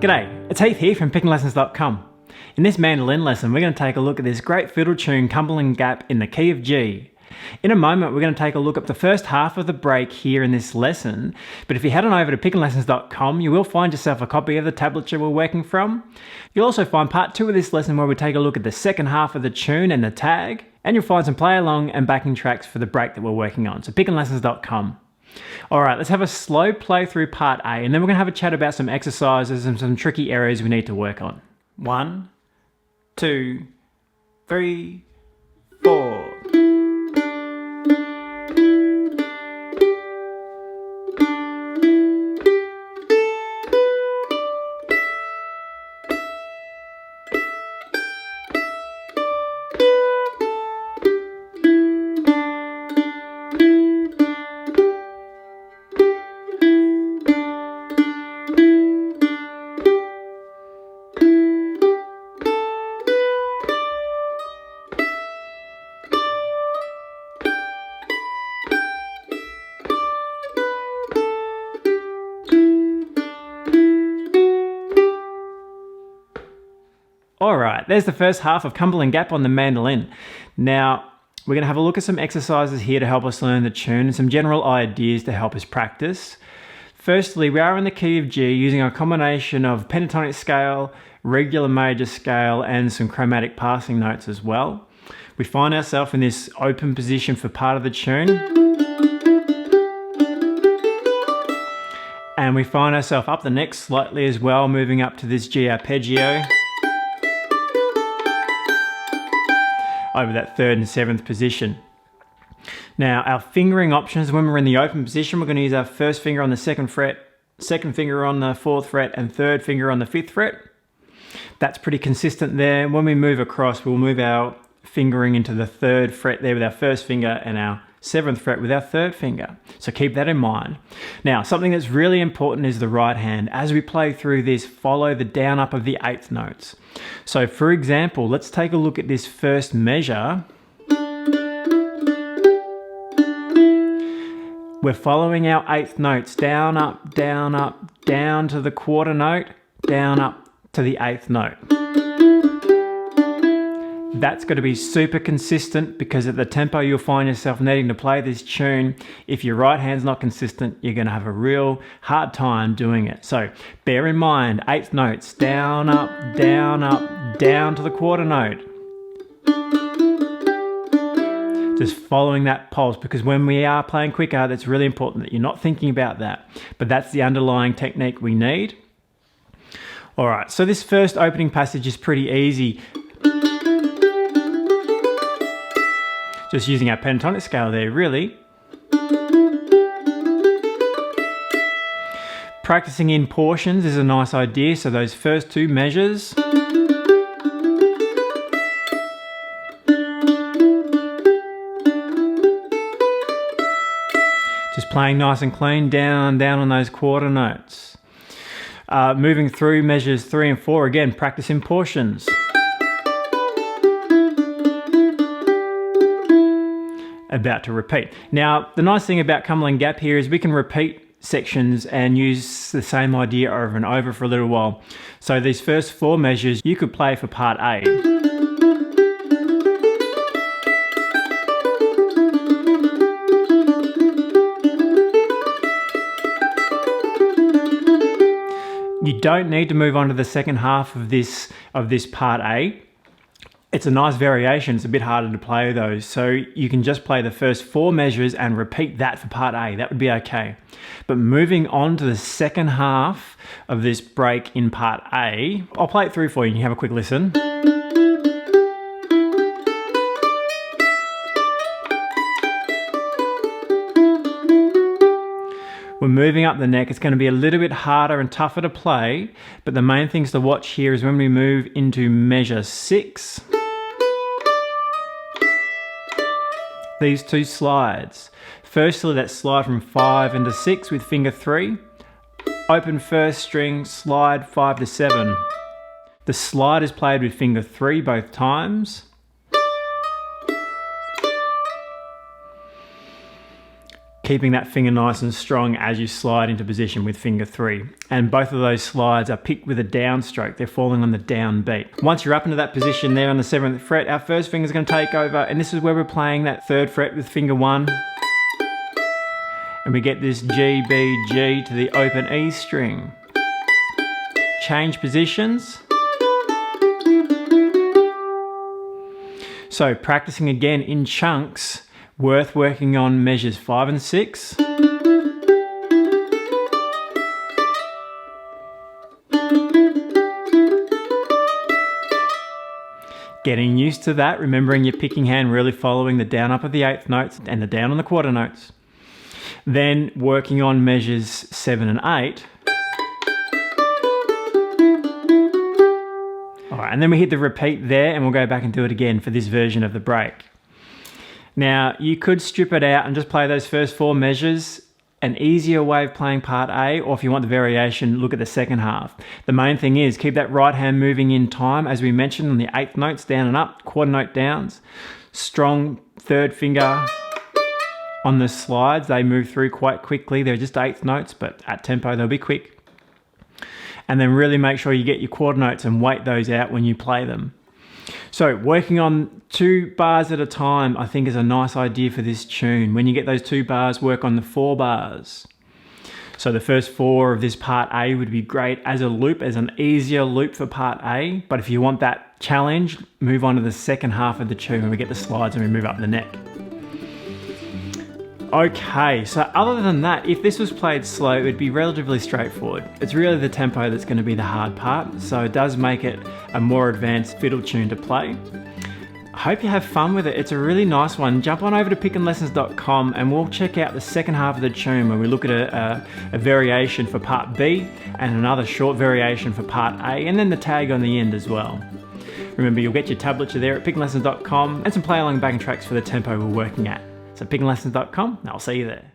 G'day, it's Heath here from pickinglessons.com. In this mandolin lesson, we're going to take a look at this great fiddle tune, Cumberland Gap, in the key of G. In a moment, we're going to take a look at the first half of the break here in this lesson, but if you head on over to pickinglessons.com, you will find yourself a copy of the tablature we're working from. You'll also find part 2 of this lesson where we take a look at the second half of the tune and the tag, and you'll find some play along and backing tracks for the break that we're working on, so pickinglessons.com. Alright, let's have a slow play through part A, and then we're going to have a chat about some exercises and some tricky areas we need to work on. 1, 2, 3, 4. Alright, there's the first half of Cumberland Gap on the mandolin. Now, we're going to have a look at some exercises here to help us learn the tune and some general ideas to help us practice. Firstly, we are in the key of G using a combination of pentatonic scale, regular major scale, and some chromatic passing notes as well. We find ourselves in this open position for part of the tune. And we find ourselves up the neck slightly as well, moving up to this G arpeggio. Over that 3rd and 7th position. Now our fingering options, when we're in the open position, we're going to use our first finger on the 2nd fret, 2nd finger on the 4th fret, and 3rd finger on the 5th fret. That's pretty consistent there. When we move across, we'll move our fingering into the 3rd fret there with our 1st finger and our 7th fret with our 3rd finger. So keep that in mind. Now, something that's really important is the right hand. As we play through this, follow the down up of the 8th notes. So for example, let's take a look at this first measure. We're following our 8th notes, down, up, down to the quarter note, down, up to the 8th note. That's got to be super consistent because at the tempo you'll find yourself needing to play this tune. If your right hand's not consistent, you're going to have a real hard time doing it. So bear in mind, 8th notes, down, up, down to the quarter note. Just following that pulse, because when we are playing quicker, that's really important that you're not thinking about that. But that's the underlying technique we need. All right, so this first opening passage is pretty easy. Just using our pentatonic scale there, really. Practicing in portions is a nice idea, so those first 2 measures. Just playing nice and clean, down on those quarter notes. Moving through measures 3 and 4, again, practice in portions. About to repeat. Now, the nice thing about Cumberland Gap here is we can repeat sections and use the same idea over and over for a little while. So these first 4 measures you could play for part A. You don't need to move on to the second half of this part A. It's a nice variation. It's a bit harder to play those. So you can just play the first 4 measures and repeat that for part A. That would be okay. But moving on to the second half of this break in part A, I'll play it through for you and you have a quick listen. We're moving up the neck. It's going to be a little bit harder and tougher to play, but the main things to watch here is when we move into measure 6. These two slides. Firstly, let's slide from 5 into 6 with finger 3. Open first string, slide 5 to 7. The slide is played with finger 3 both times. Keeping that finger nice and strong as you slide into position with finger 3. And both of those slides are picked with a down stroke. They're falling on the down beat. Once you're up into that position there on the 7th fret, our first finger is going to take over, and this is where we're playing that 3rd fret with finger 1. And we get this G, B, G to the open E string. Change positions. So practicing again in chunks, worth working on measures 5 and 6. Getting used to that, remembering your picking hand really following the down up of the 8th notes and the down on the quarter notes. Then working on measures 7 and 8. Alright, and then we hit the repeat there, and we'll go back and do it again for this version of the break. Now, you could strip it out and just play those first 4 measures, an easier way of playing part A, or if you want the variation, look at the second half. The main thing is keep that right hand moving in time, as we mentioned on the 8th notes, down and up, quarter note downs. Strong 3rd finger on the slides. They move through quite quickly. They're just 8th notes, but at tempo they'll be quick. And then really make sure you get your quarter notes and wait those out when you play them. So working on 2 bars at a time, I think, is a nice idea for this tune. When you get those 2 bars, work on the 4 bars. So the first 4 of this part A would be great as a loop, as an easier loop for part A. But if you want that challenge, move on to the second half of the tune when we get the slides and we move up the neck. Okay, so other than that, if this was played slow, it would be relatively straightforward. It's really the tempo that's going to be the hard part, so it does make it a more advanced fiddle tune to play. I hope you have fun with it. It's a really nice one. Jump on over to pickinlessons.com and we'll check out the second half of the tune where we look at a variation for part B and another short variation for part A, and then the tag on the end as well. Remember, you'll get your tablature there at pickinlessons.com and some play along backing tracks for the tempo we're working at. So pickinlessons.com, and I'll see you there.